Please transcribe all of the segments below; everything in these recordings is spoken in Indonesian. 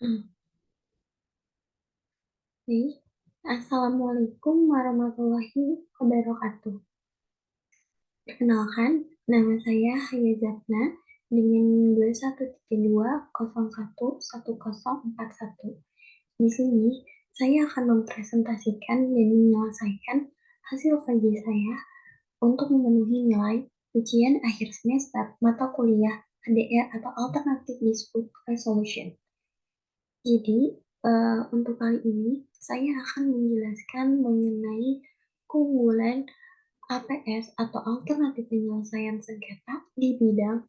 Oke, Assalamualaikum warahmatullahi wabarakatuh. Perkenalkan, nama saya Haya Zatna dengan 2132011041. Di sini, saya akan mempresentasikan dan menyelesaikan hasil kajian saya untuk memenuhi nilai ujian akhir semester mata kuliah ADR atau Alternative Dispute Resolution. Jadi, untuk kali ini saya akan menjelaskan mengenai keunggulan APS atau alternatif penyelesaian sengketa di bidang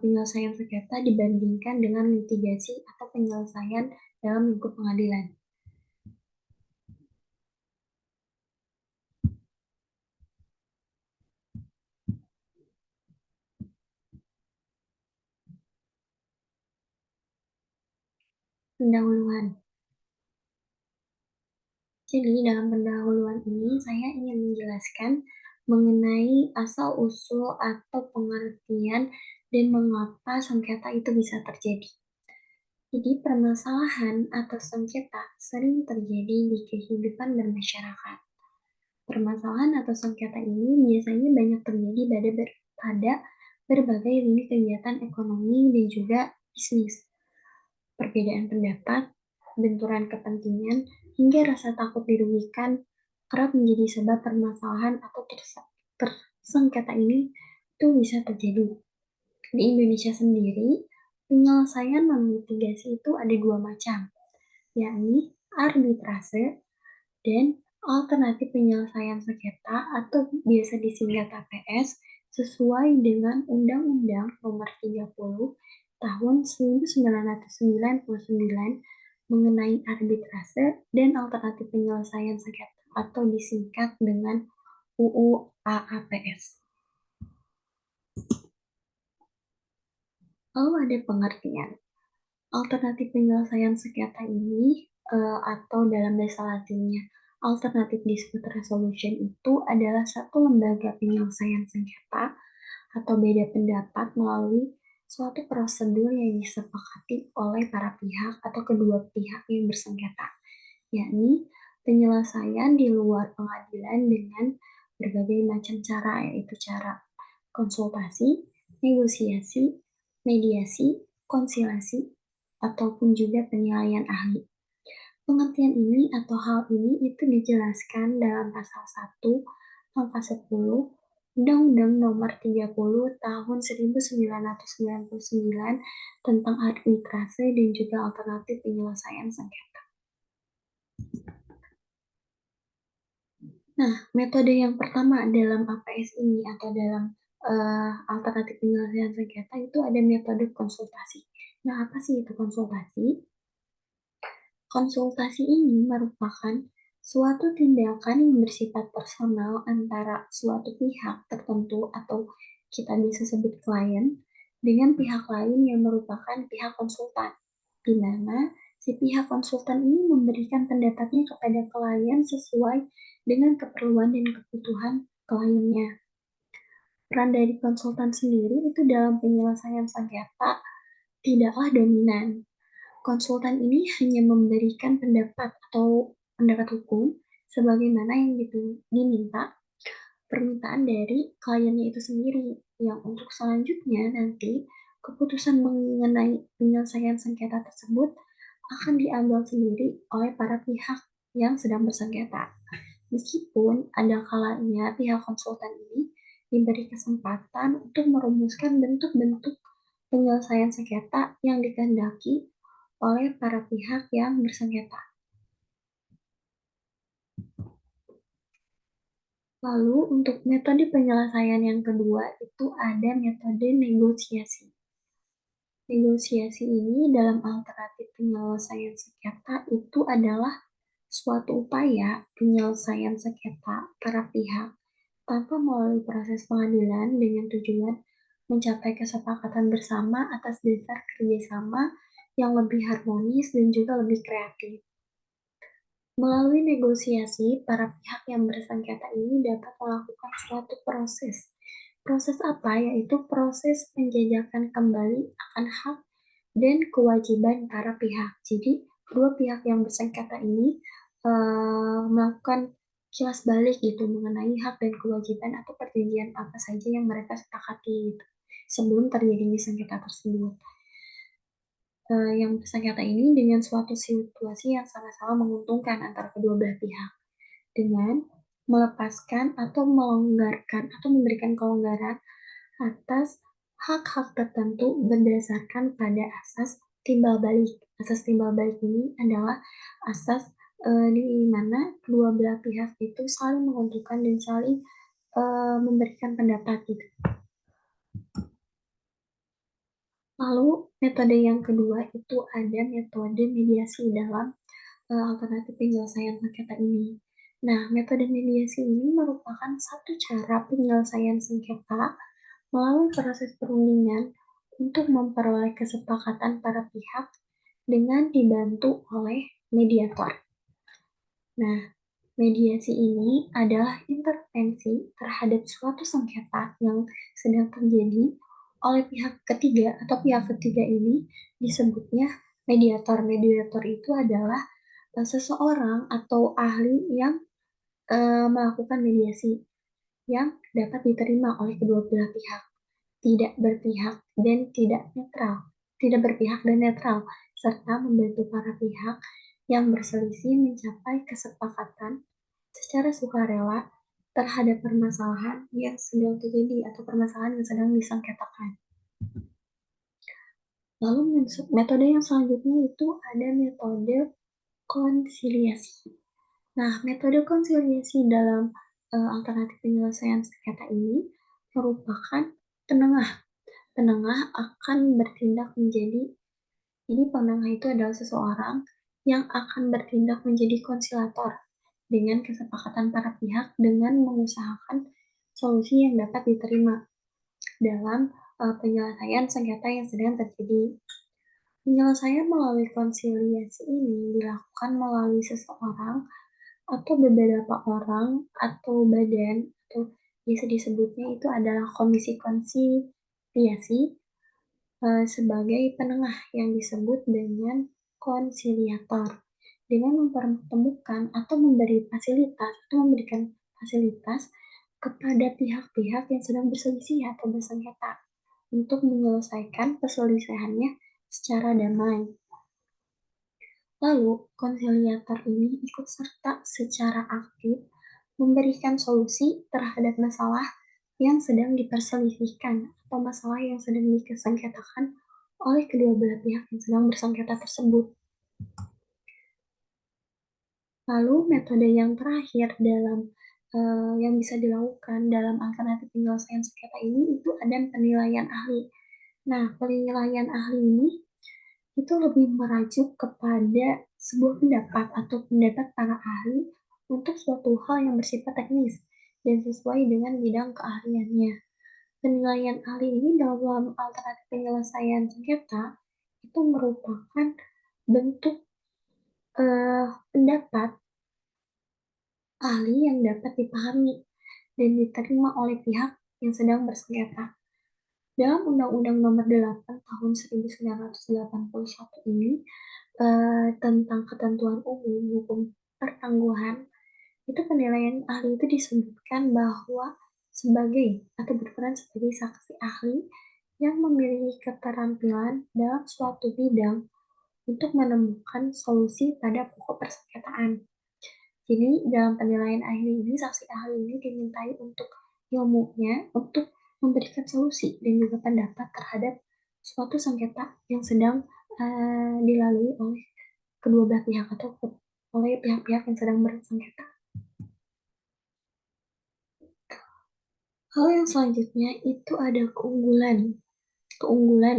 penyelesaian sengketa dibandingkan dengan litigasi atau penyelesaian dalam lingkup pengadilan. Pendahuluan. Jadi, dalam pendahuluan ini saya ingin menjelaskan mengenai asal-usul atau pengertian dan mengapa sengketa itu bisa terjadi. Jadi, permasalahan atau sengketa sering terjadi di kehidupan bermasyarakat. Permasalahan atau sengketa ini biasanya banyak terjadi pada berbagai lini kegiatan ekonomi dan juga bisnis. Perbedaan pendapat, benturan kepentingan, hingga rasa takut dirugikan kerap menjadi sebab permasalahan atau tersengketa ini itu bisa terjadi. Di Indonesia sendiri, penyelesaian non-litigasi itu ada dua macam, yakni arbitrase dan alternatif penyelesaian sengketa atau biasa disingkat APS sesuai dengan Undang-Undang Nomor 30 Tahun 1999 mengenai arbitrase dan alternatif penyelesaian sengketa atau disingkat dengan UU AAPS. Lalu ada pengertian. Alternatif penyelesaian sengketa ini atau dalam bahasa Latinnya Alternative Dispute Resolution itu adalah satu lembaga penyelesaian sengketa atau beda pendapat melalui suatu prosedur yang disepakati oleh para pihak atau kedua pihak yang bersengketa, yakni penyelesaian di luar pengadilan dengan berbagai macam cara, yaitu cara konsultasi, negosiasi, mediasi, konsilasi, ataupun juga penilaian ahli. Pengertian ini atau hal ini itu dijelaskan dalam pasal 1 angka 10 Undang-Undang Nomor 30 Tahun 1999 tentang arbitrase dan juga alternatif penyelesaian sengketa. Nah, metode yang pertama dalam APS ini atau dalam alternatif penyelesaian sengketa itu ada metode konsultasi. Nah, apa sih itu konsultasi? Konsultasi ini merupakan suatu tindakan yang bersifat personal antara suatu pihak tertentu atau kita bisa sebut klien dengan pihak lain yang merupakan pihak konsultan, di mana si pihak konsultan ini memberikan pendapatnya kepada klien sesuai dengan keperluan dan kebutuhan kliennya. Peran dari konsultan sendiri itu dalam penyelesaian sengketa tidaklah dominan. Konsultan ini hanya memberikan pendapat atau pendapat hukum sebagaimana yang diminta permintaan dari kliennya itu sendiri, yang untuk selanjutnya nanti keputusan mengenai penyelesaian sengketa tersebut akan diambil sendiri oleh para pihak yang sedang bersengketa. Meskipun ada kalanya pihak konsultan ini diberi kesempatan untuk merumuskan bentuk-bentuk penyelesaian sengketa yang dikehendaki oleh para pihak yang bersengketa. Lalu untuk metode penyelesaian yang kedua itu ada metode negosiasi. Negosiasi ini dalam alternatif penyelesaian sengketa itu adalah suatu upaya penyelesaian sengketa para pihak tanpa melalui proses pengadilan dengan tujuan mencapai kesepakatan bersama atas dasar kerjasama yang lebih harmonis dan juga lebih kreatif. Melalui negosiasi, para pihak yang bersengketa ini dapat melakukan suatu proses. Proses apa? Yaitu proses penjajakan kembali akan hak dan kewajiban para pihak. Jadi, kedua pihak yang bersengketa ini melakukan kilas balik gitu mengenai hak dan kewajiban atau perjanjian apa saja yang mereka sepakati gitu, sebelum terjadinya sengketa tersebut. Yang bersengketa ini dengan suatu situasi yang sama-sama menguntungkan antara kedua belah pihak dengan melepaskan atau melonggarkan atau memberikan kelonggaran atas hak-hak tertentu berdasarkan pada asas timbal balik. Asas timbal balik ini adalah asas di mana kedua belah pihak itu saling menguntungkan dan saling memberikan pendapat gitu. Lalu metode yang kedua itu ada metode mediasi dalam alternatif penyelesaian sengketa ini. Nah, metode mediasi ini merupakan satu cara penyelesaian sengketa melalui proses perundingan untuk memperoleh kesepakatan para pihak dengan dibantu oleh mediator. Nah, mediasi ini adalah intervensi terhadap suatu sengketa yang sedang terjadi oleh pihak ketiga atau pihak ketiga ini disebutnya mediator. Mediator itu adalah seseorang atau ahli yang melakukan mediasi yang dapat diterima oleh kedua belah pihak, tidak berpihak dan tidak netral, tidak berpihak dan netral, serta membantu para pihak yang berselisih mencapai kesepakatan secara sukarela terhadap permasalahan yang sedang terjadi atau permasalahan yang sedang disengketakan. Lalu metode yang selanjutnya itu ada metode konsiliasi. Nah, metode konsiliasi dalam alternatif penyelesaian sengketa ini merupakan penengah. Penengah akan bertindak menjadi, jadi penengah itu adalah seseorang yang akan bertindak menjadi konsilator dengan kesepakatan para pihak dengan mengusahakan solusi yang dapat diterima dalam penyelesaian sengketa yang sedang terjadi. Penyelesaian melalui konsiliasi ini dilakukan melalui seseorang atau beberapa orang atau badan atau bisa disebutnya itu adalah komisi konsiliasi sebagai penengah yang disebut dengan konsiliator dengan mempertemukan atau memberi fasilitas atau memberikan fasilitas kepada pihak-pihak yang sedang berselisih atau bersengketa untuk menyelesaikan perselisihannya secara damai. Lalu, konsiliator ini ikut serta secara aktif memberikan solusi terhadap masalah yang sedang diperselisihkan atau masalah yang sedang disengketakan oleh kedua belah pihak yang sedang bersengketa tersebut. Lalu, metode yang terakhir dalam yang bisa dilakukan dalam alternatif penyelesaian sengketa ini itu ada penilaian ahli. Nah, penilaian ahli ini itu lebih merajuk kepada sebuah pendapat atau pendapat para ahli untuk suatu hal yang bersifat teknis dan sesuai dengan bidang keahliannya. Penilaian ahli ini dalam alternatif penyelesaian sengketa itu merupakan bentuk pendapat ahli yang dapat dipahami dan diterima oleh pihak yang sedang bersengketa. Dalam Undang-Undang Nomor 8 Tahun 1981 ini tentang ketentuan umum hukum pertangguhan, itu penilaian ahli itu disebutkan bahwa sebagai atau berperan sebagai saksi ahli yang memiliki keterampilan dalam suatu bidang untuk menemukan solusi pada pokok persengketaan. Jadi dalam penilaian ahli ini, saksi ahli ini dimintai untuk ilmunya untuk memberikan solusi dan juga pendapat terhadap suatu sengketa yang sedang dilalui oleh kedua belah pihak atau oleh pihak-pihak yang sedang bersengketa. Hal yang selanjutnya itu ada keunggulan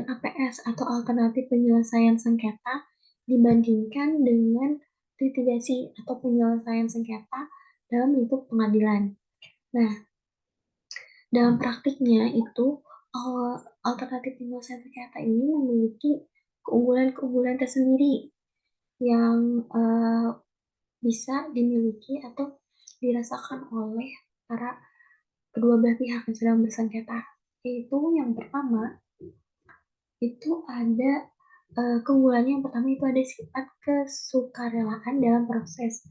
APS atau alternatif penyelesaian sengketa dibandingkan dengan litigasi atau penyelesaian sengketa dalam bentuk pengadilan. Nah, dalam praktiknya itu alternatif penyelesaian sengketa ini memiliki keunggulan-keunggulan tersendiri yang bisa dimiliki atau dirasakan oleh para kedua belah pihak yang sedang bersengketa. Yaitu yang pertama itu ada Keunggulannya yang pertama itu ada sifat kesukarelaan dalam proses,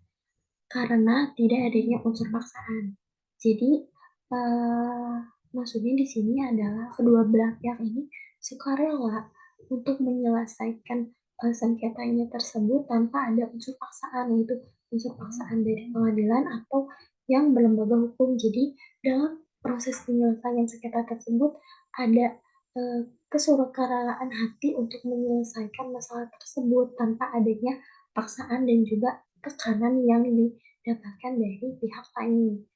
karena tidak adanya unsur paksaan. Jadi, eee, maksudnya di sini adalah kedua belah pihak ini sukarela untuk menyelesaikan, sengketanya tersebut tanpa ada unsur paksaan, yaitu unsur paksaan dari pengadilan atau yang berlembaga hukum. Jadi, dalam proses penyelesaian sengketa tersebut ada, eee, kesukarelaan hati untuk menyelesaikan masalah tersebut tanpa adanya paksaan dan juga tekanan yang didapatkan dari pihak lain.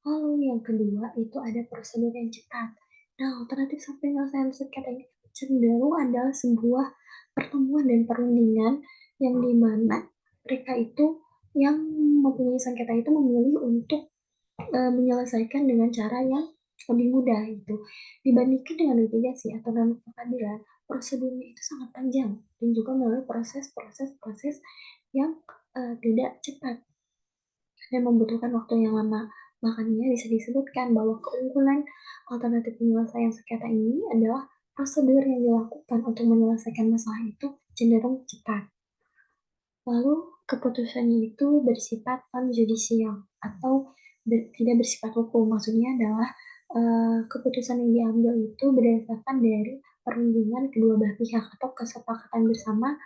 Lalu yang kedua itu ada prosedur yang cepat. Nah, alternatif penyelesaian sengketa ini cenderung adalah sebuah pertemuan dan perundingan yang di mana mereka itu yang mempunyai sengketa itu memilih untuk menyelesaikan dengan cara yang lebih mudah gitu. Dibandingkan dengan litigasi atau dalam pengadilan, prosedurnya itu sangat panjang dan juga melalui proses yang tidak cepat dan membutuhkan waktu yang lama. Makanya bisa disebutkan bahwa keunggulan alternatif penyelesaian sengketa ini adalah prosedur yang dilakukan untuk menyelesaikan masalah itu cenderung cepat. Lalu keputusannya itu bersifat non-judicial atau tidak bersifat hukum. Maksudnya adalah keputusan yang diambil itu berdasarkan dari perundingan kedua belah pihak atau kesepakatan bersama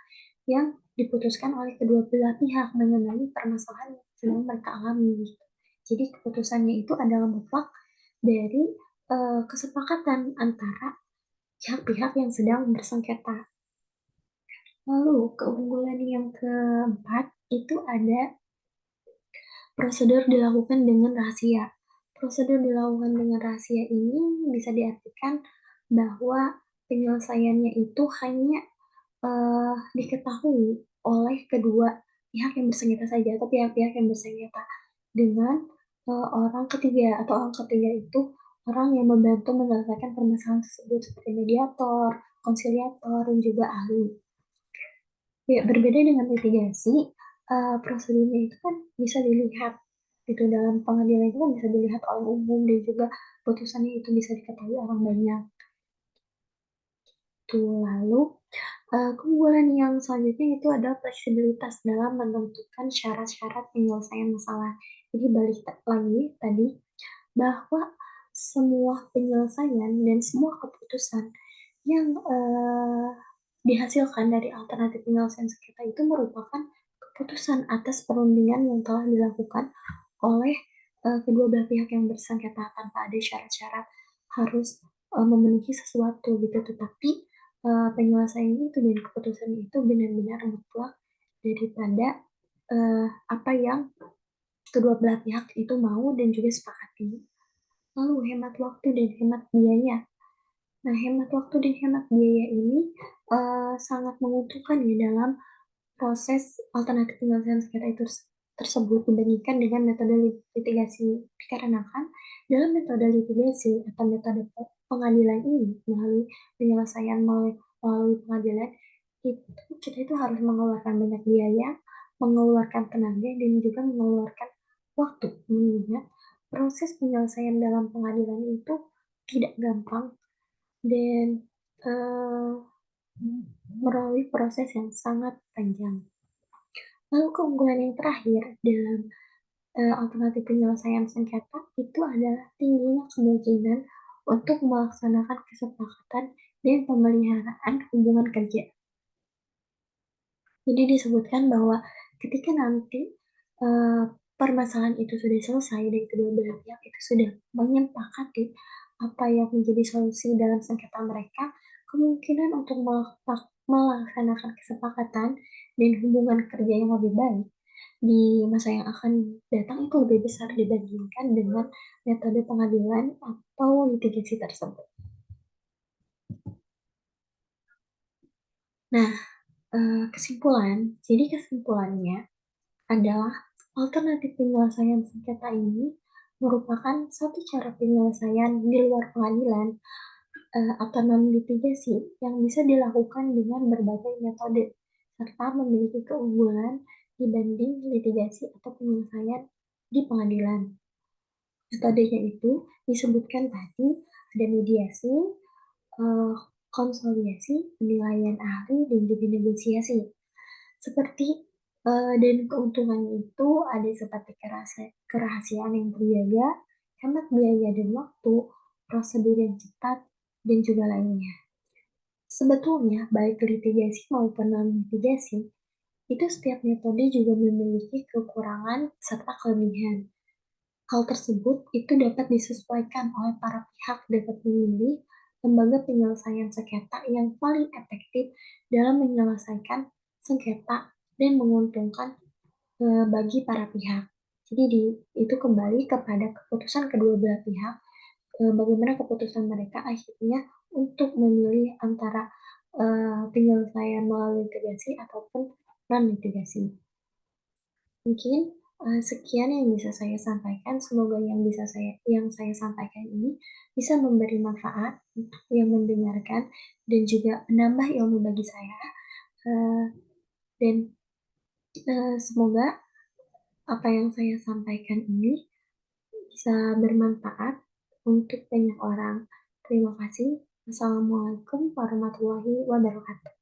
yang diputuskan oleh kedua belah pihak mengenai permasalahan yang sedang mereka alami. Gitu. Jadi keputusannya itu adalah mutlak dari kesepakatan antara pihak-pihak yang sedang bersengketa. Lalu keunggulan yang keempat itu ada prosedur dilakukan dengan rahasia. Prosedur dilakukan dengan rahasia ini bisa diartikan bahwa penyelesaiannya itu hanya diketahui oleh kedua pihak yang bersengketa saja atau pihak-pihak yang bersengketa dengan orang ketiga atau orang ketiga itu orang yang membantu menyelesaikan permasalahan tersebut seperti mediator, konsiliator, dan juga ahli. Ya, berbeda dengan litigasi, prosedurnya itu kan bisa dilihat gitu dalam pengadilan itu kan bisa dilihat oleh umum dan juga putusannya itu bisa diketahui orang banyak. Tuh, lalu keunggulan yang selanjutnya itu adalah fleksibilitas dalam menentukan syarat-syarat penyelesaian masalah. Jadi balik lagi tadi bahwa semua penyelesaian dan semua keputusan yang dihasilkan dari alternatif penyelesaian sengketa itu merupakan keputusan atas perundingan yang telah dilakukan oleh kedua belah pihak yang bersengketa tanpa ada syarat-syarat harus memenuhi sesuatu gitu. Tetapi penyelesaian itu dan keputusan itu benar-benar mutlak daripada apa yang kedua belah pihak itu mau dan juga sepakati. Lalu hemat waktu dan hemat biaya. Nah, hemat waktu dan hemat biaya ini sangat menguntungkan ya dalam proses alternatif penyelesaian sengketa itu tersebut dibandingkan dengan metode litigasi. Dikarenakan dalam metode litigasi atau metode pengadilan ini melalui penyelesaian melalui pengadilan itu kita itu harus mengeluarkan banyak biaya, mengeluarkan tenaga dan juga mengeluarkan waktu. Mengingat proses penyelesaian dalam pengadilan itu tidak gampang dan eh, melalui proses yang sangat panjang. Lalu keunggulan yang terakhir dalam alternatif penyelesaian sengketa itu adalah tingginya kemungkinan untuk melaksanakan kesepakatan dan pemeliharaan hubungan kerja. Jadi disebutkan bahwa ketika nanti eh, permasalahan itu sudah selesai dan kedua belah pihak itu sudah menyepakati apa yang menjadi solusi dalam sengketa mereka, kemungkinan untuk melaksanakan kesepakatan dan hubungan kerja yang lebih baik di masa yang akan datang itu lebih besar dibandingkan dengan metode pengadilan atau litigasi tersebut. Nah, jadi kesimpulannya adalah alternatif penyelesaian sengketa ini merupakan satu cara penyelesaian di luar pengadilan atau non-litigasi yang bisa dilakukan dengan berbagai metode serta memiliki keunggulan dibanding litigasi atau penyelesaian di pengadilan. Metodenya itu disebutkan tadi ada mediasi, konsolidasi, penilaian ahli, dan juga negosiasi. Seperti dan keuntungannya itu ada seperti kerahasiaan yang terjaga, hemat biaya dan waktu, prosedur yang cepat, dan juga lainnya. Sebetulnya, baik litigasi maupun non-litigasi, itu setiap metode juga memiliki kekurangan serta kelebihan. Hal tersebut itu dapat disesuaikan oleh para pihak dapat memilih lembaga penyelesaian sengketa yang paling efektif dalam menyelesaikan sengketa dan menguntungkan bagi para pihak. Jadi itu kembali kepada keputusan kedua belah pihak, bagaimana keputusan mereka akhirnya untuk memilih antara penyelesaian melalui litigasi ataupun non litigasi. Mungkin sekian yang bisa saya sampaikan. Semoga yang saya sampaikan ini bisa memberi manfaat untuk yang mendengarkan dan juga menambah ilmu bagi saya. Eh, dan semoga apa yang saya sampaikan ini bisa bermanfaat untuk banyak orang. Terima kasih. Wassalamualaikum warahmatullahi wabarakatuh.